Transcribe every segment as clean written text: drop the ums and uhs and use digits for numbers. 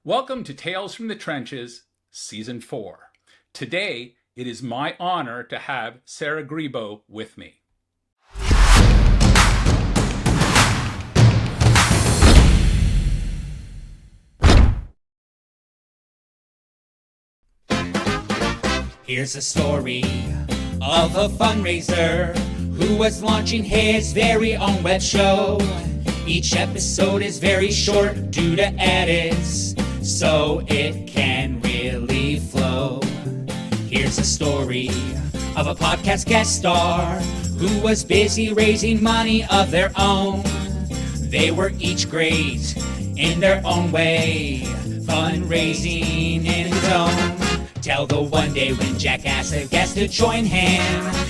Welcome to Tales from the Trenches, Season 4. Today, it is my honor to have Sarah Grebow with me. Here's a story of a fundraiser who was launching his very own web show. Each episode is very short due to edits, so it can really flow. Here's a story of a podcast guest star who was busy raising money of their own. They were each great in their own way, fundraising in the zone. Till the one day when Jack asked a guest to join him,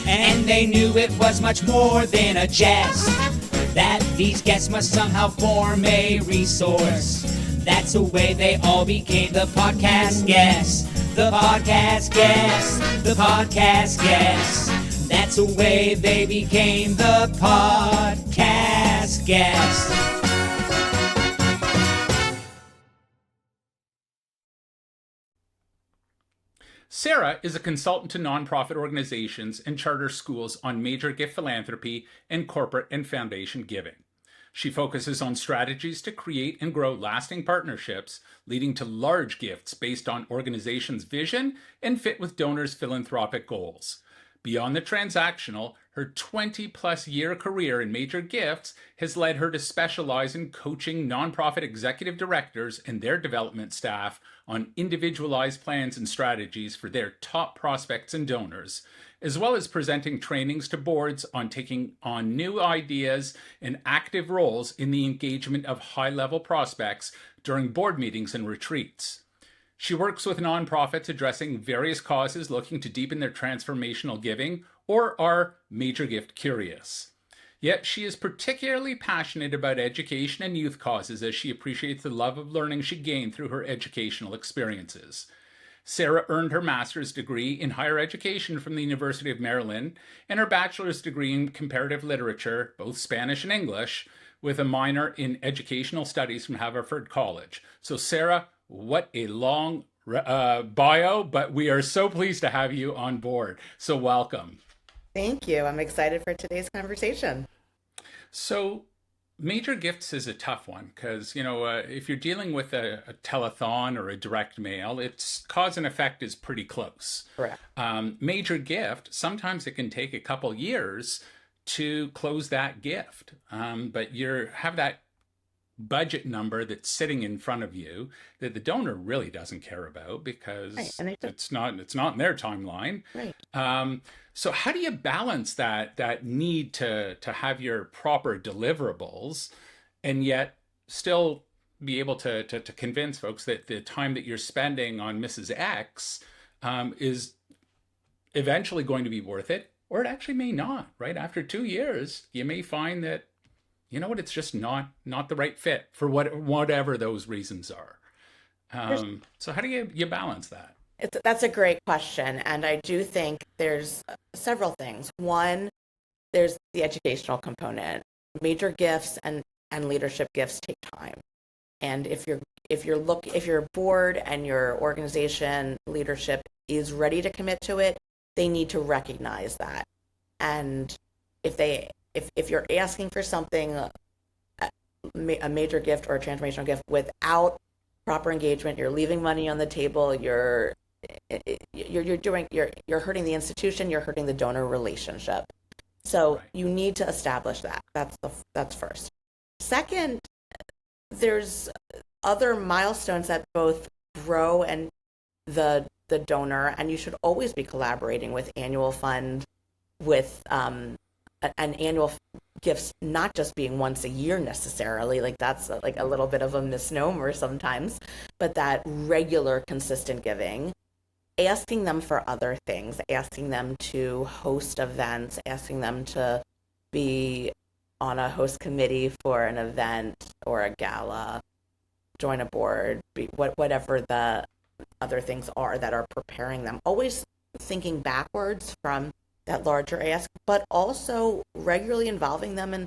and they knew it was much more than a jest, that these guests must somehow form a resource. That's the way they all became the podcast guests. The podcast guests. The podcast guests. That's the way they became the podcast guests. Sarah is a consultant to nonprofit organizations and charter schools on major gift philanthropy and corporate and foundation giving. She focuses on strategies to create and grow lasting partnerships, leading to large gifts based on organizations' vision and fit with donors' philanthropic goals. Beyond the transactional, her 20-plus year career in major gifts has led her to specialize in coaching nonprofit executive directors and their development staff on individualized plans and strategies for their top prospects and donors, as well as presenting trainings to boards on taking on new ideas and active roles in the engagement of high-level prospects during board meetings and retreats. She works with nonprofits addressing various causes looking to deepen their transformational giving or are major gift curious. Yet she is particularly passionate about education and youth causes as she appreciates the love of learning she gained through her educational experiences. Sarah earned her master's degree in higher education from the University of Maryland and her bachelor's degree in comparative literature, both Spanish and English, with a minor in educational studies from Haverford College. So Sarah, what a long bio, but we are so pleased to have you on board. So welcome. Thank you. I'm excited for today's conversation. So major gifts is a tough one because, if you're dealing with a telethon or a direct mail, its cause and effect is pretty close. Correct. Major gift, sometimes it can take a couple years to close that gift. But you have that budget number that's sitting in front of you that the donor really doesn't care about because it's not in their timeline. Right. So how do you balance that need to have your proper deliverables and yet still be able to convince folks that the time that you're spending on Mrs. X is eventually going to be worth it, or it actually may not, right? After 2 years, you may find that it's just not the right fit for whatever those reasons are. So how do you balance that? That's a great question. And I do think there's several things. One, there's the educational component. Major gifts and leadership gifts take time. And if your board and your organization leadership is ready to commit to it, they need to recognize that. And if you're asking for something, a major gift or a transformational gift without proper engagement, you're leaving money on the table, you're hurting the institution, you're hurting the donor relationship. So right. You need to establish that. That's first. Second, there's other milestones that both grow and the donor, and you should always be collaborating with annual fund, with an annual gifts not just being once a year necessarily, like that's like a little bit of a misnomer sometimes, but that regular consistent giving, asking them for other things, asking them to host events, asking them to be on a host committee for an event or a gala, join a board, whatever the other things are that are preparing them, always thinking backwards from that larger ask, but also regularly involving them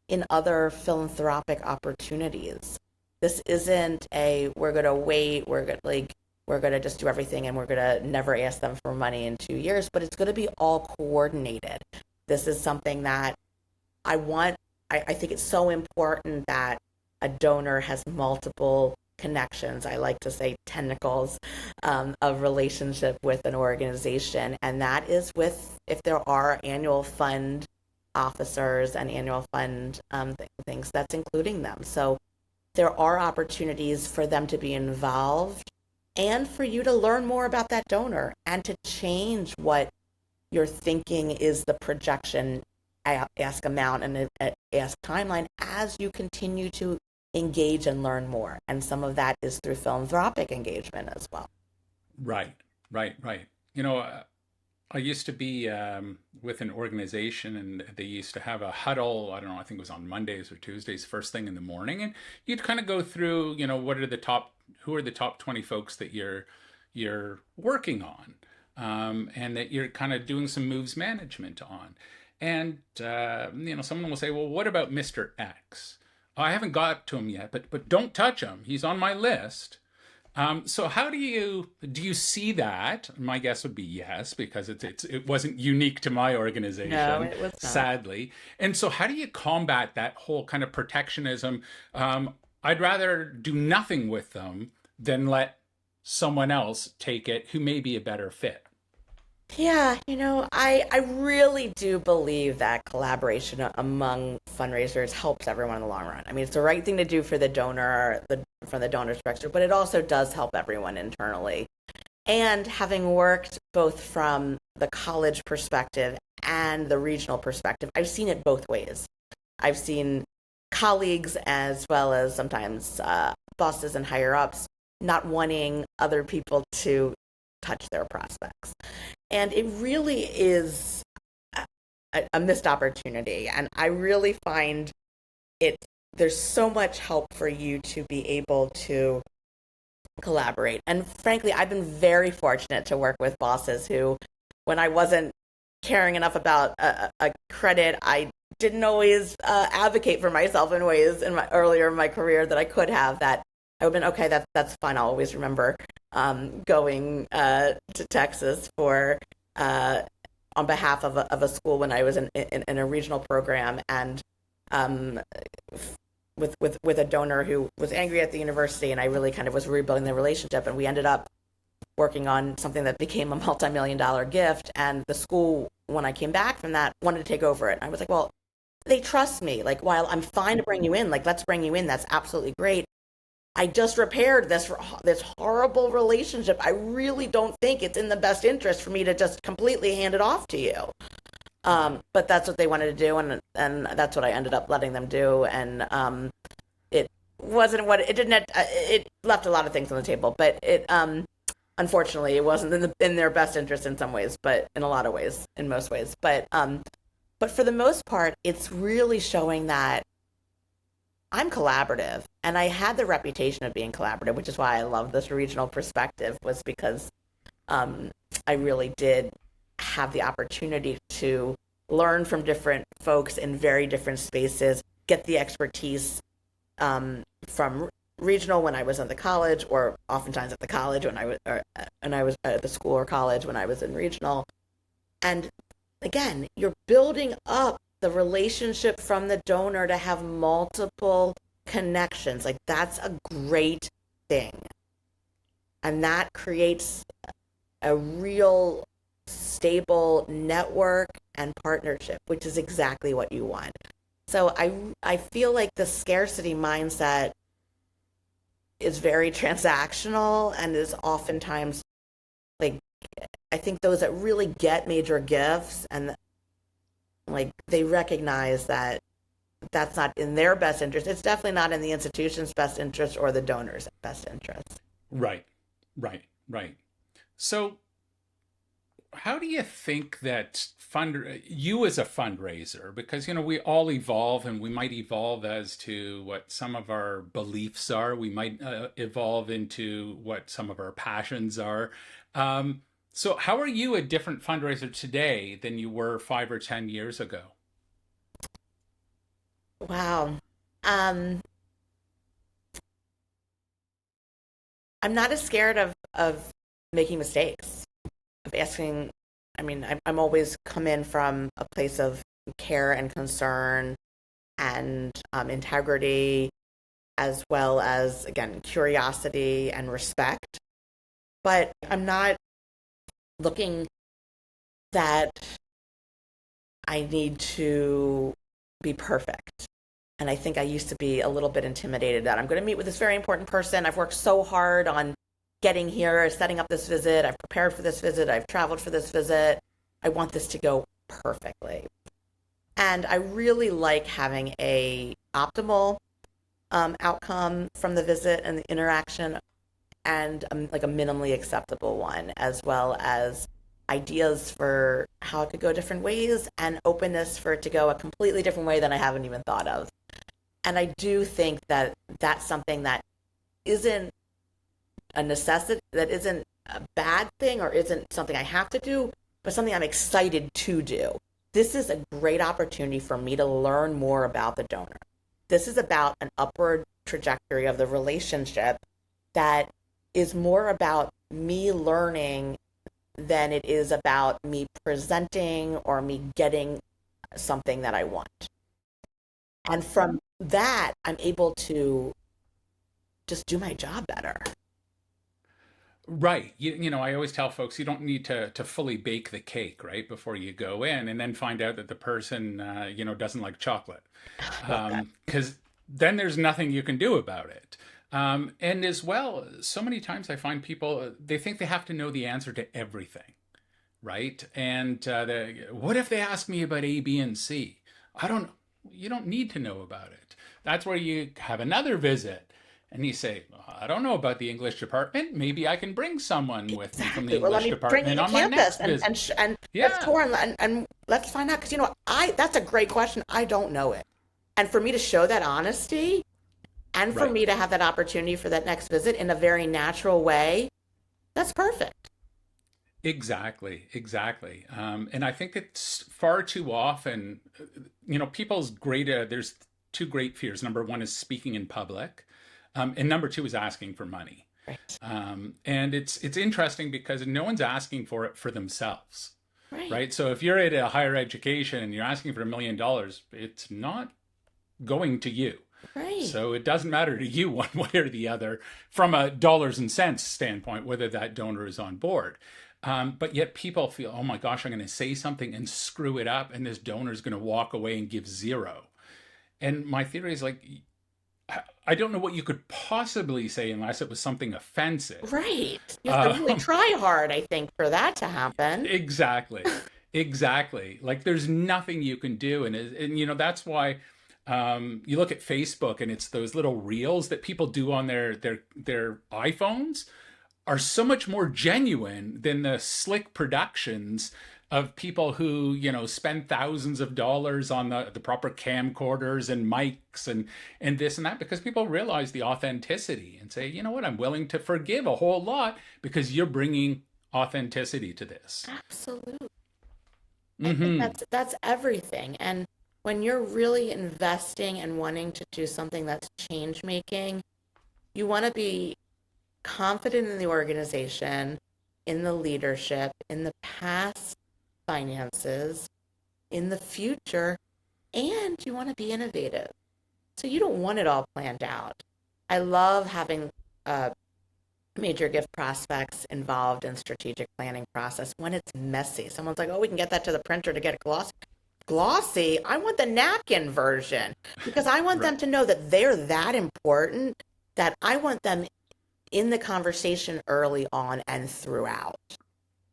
in other philanthropic opportunities. This isn't a we're gonna wait, we're gonna just do everything and we're gonna never ask them for money in 2 years, but it's gonna be all coordinated. This is something that I want. I think it's so important that a donor has multiple connections. I like to say tentacles of relationship with an organization, and that is with if there are annual fund officers and annual fund things, that's including them. So there are opportunities for them to be involved and for you to learn more about that donor and to change what you're thinking is the projection ask amount and ask timeline as you continue to engage and learn more. And some of that is through philanthropic engagement as well. Right, right. I used to be with an organization, and they used to have a huddle. I don't know, I think it was on Mondays or Tuesdays, first thing in the morning, and you'd kind of go through, who are the top 20 folks that you're working on, and that you're kind of doing some moves management on. And someone will say, "Well, what about Mr. X? Oh, I haven't got to him yet, but don't touch him. He's on my list." So how do you see that? My guess would be yes, because it wasn't unique to my No, organization, it was not. sadly. And so how do you combat that whole kind of protectionism? I'd rather do nothing with them than let someone else take it who may be a better fit. Yeah, I really do believe that collaboration among fundraisers helps everyone in the long run. I mean, it's the right thing to do for the donor, from the donor's perspective, but it also does help everyone internally. And having worked both from the college perspective and the regional perspective, I've seen it both ways. I've seen colleagues as well as sometimes bosses and higher ups not wanting other people to touch their prospects. And it really is a missed opportunity. And I really find it, there's so much help for you to be able to collaborate. And frankly, I've been very fortunate to work with bosses who, when I wasn't caring enough about a credit, I didn't always advocate for myself in ways earlier in my career that I could have. That I would have been okay. That's fine. I'll always remember going to Texas for on behalf of a school when I was in a regional program, and with a donor who was angry at the university, and I really kind of was rebuilding the relationship, and we ended up working on something that became a multi-million-dollar gift. And the school, when I came back from that, wanted to take over it. And I was like, well, they trust me. Like, while I'm fine to bring you in, like, let's bring you in. That's absolutely great. I just repaired this horrible relationship. I really don't think it's in the best interest for me to just completely hand it off to you. But that's what they wanted to do, and that's what I ended up letting them do. And it wasn't what it didn't. It left a lot of things on the table, but it unfortunately it wasn't in their best interest in some ways, but in a lot of ways, in most ways. But for the most part, it's really showing that I'm collaborative, and I had the reputation of being collaborative, which is why I love this regional perspective, was because I really did have the opportunity to learn from different folks in very different spaces, get the expertise from regional when I was in the college, or oftentimes at the college when I was at the school or college when I was in regional. And again, you're building up the relationship from the donor to have multiple connections. Like, that's a great thing. And that creates a real stable network and partnership, which is exactly what you want. So I feel like the scarcity mindset is very transactional and is oftentimes, like, I think those that really get major gifts, and like, they recognize that that's not in their best interest. It's definitely not in the institution's best interest or the donor's best interest. Right, right. So how do you think that you as a fundraiser, because we all evolve, and we might evolve as to what some of our beliefs are, we might evolve into what some of our passions are. So how are you a different fundraiser today than you were 5 or 10 years ago? Wow. Um, I'm not as scared of making mistakes, of asking. I mean, I'm always come in from a place of care and concern and integrity, as well as, again, curiosity and respect. But I'm not looking that I need to be perfect. And I think I used to be a little bit intimidated that I'm going to meet with this very important person. I've worked so hard on getting here, setting up this visit. I've prepared for this visit. I've traveled for this visit. I want this to go perfectly. And I really like having a optimal outcome from the visit and the interaction, and like a minimally acceptable one, as well as ideas for how it could go different ways and openness for it to go a completely different way than I haven't even thought of. And I do think that that's something that isn't a necessity, that isn't a bad thing or isn't something I have to do, but something I'm excited to do. This is a great opportunity for me to learn more about the donor. This is about an upward trajectory of the relationship that is more about me learning than it is about me presenting or me getting something that I want. And from that, I'm able to just do my job better. Right. I always tell folks you don't need to fully bake the cake, right, before you go in and then find out that the person, doesn't like chocolate. Because then there's nothing you can do about it. And as well, so many times I find people, they think they have to know the answer to everything, right? And what if they ask me about A, B, and C? You don't need to know about it. That's where you have another visit. And you say, I don't know about the English department. Maybe I can bring someone with me from the Well, let English me bring you department to on my campus next visit. and let's Yeah, tour and let's find out, because that's a great question. I don't know it. And for me to show that honesty and for right. me to have that opportunity for that next visit in a very natural way, that's perfect. Exactly, exactly. And I think it's far too often, people's there's two great fears. Number one is speaking in public, and number two is asking for money. Right. And it's interesting because no one's asking for it for themselves, Right. right? So if you're at a higher education and you're asking for $1 million, it's not going to you. Right. So it doesn't matter to you one way or the other from a dollars and cents standpoint, whether that donor is on board. But yet people feel, oh my gosh, I'm going to say something and screw it up, and this donor is going to walk away and give zero. And my theory is like, I don't know what you could possibly say unless it was something offensive. Right. You have to really try hard, I think, for that to happen. Exactly. Exactly. Like there's nothing you can do. That's why you look at Facebook and it's those little reels that people do on their iPhones are so much more genuine than the slick productions of people who, spend thousands of dollars on the proper camcorders and mics and this and that, because people realize the authenticity and say, you know what, I'm willing to forgive a whole lot because you're bringing authenticity to this. Absolutely. I think Hmm. that's everything. And when you're really investing and wanting to do something that's change making, you want to be confident in the organization, in the leadership, in the past finances, in the future, and you want to be innovative. So you don't want it all planned out. I love having major gift prospects involved in strategic planning process when it's messy. Someone's like, oh, we can get that to the printer to get it glossy. Glossy? I want the napkin version because I want them Right. to know that they're that important, that I want them in the conversation early on and throughout.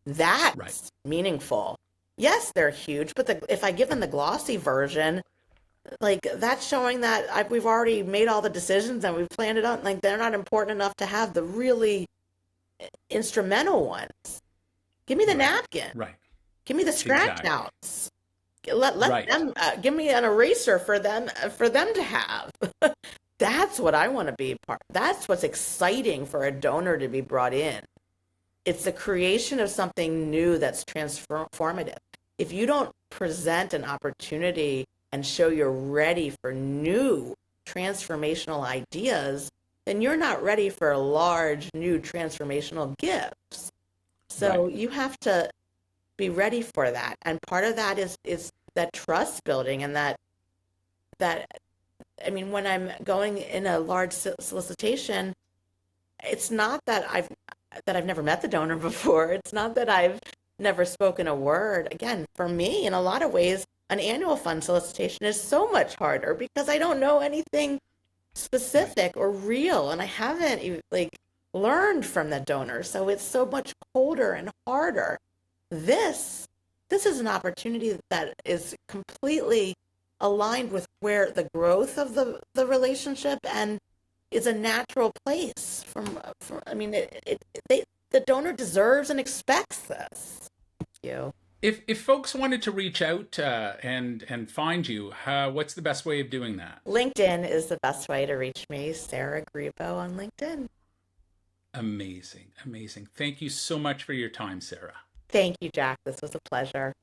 Right. That's meaningful. Yes, they're huge, but if I give them the glossy version, like that's showing that we've already made all the decisions and we've planned it out. Like they're not important enough to have the really instrumental ones. Give me the Right. napkin. Right. Give me the scratch Exactly. outs. Let Right. them give me an eraser for them to have. That's what I want to be part. That's what's exciting for a donor to be brought in. It's the creation of something new that's transformative. If you don't present an opportunity and show you're ready for new transformational ideas, then you're not ready for large, new transformational gifts. So Right. you have to be ready for that. And part of that is that trust building and that I mean, when I'm going in a large solicitation, it's not that I've never met the donor before. It's not that I've never spoken a word. Again, for me, in a lot of ways, an annual fund solicitation is so much harder because I don't know anything Right. specific or real, and I haven't like learned from the donor. So it's so much colder and harder. This this is an opportunity that is completely aligned with where the growth of the relationship and is a natural place from I mean the donor deserves and expects this. You. If folks wanted to reach out and find you, what's the best way of doing that? LinkedIn is the best way to reach me, Sarah Grebow on LinkedIn. Amazing, amazing. Thank you so much for your time, Sarah. Thank you, Jack. This was a pleasure.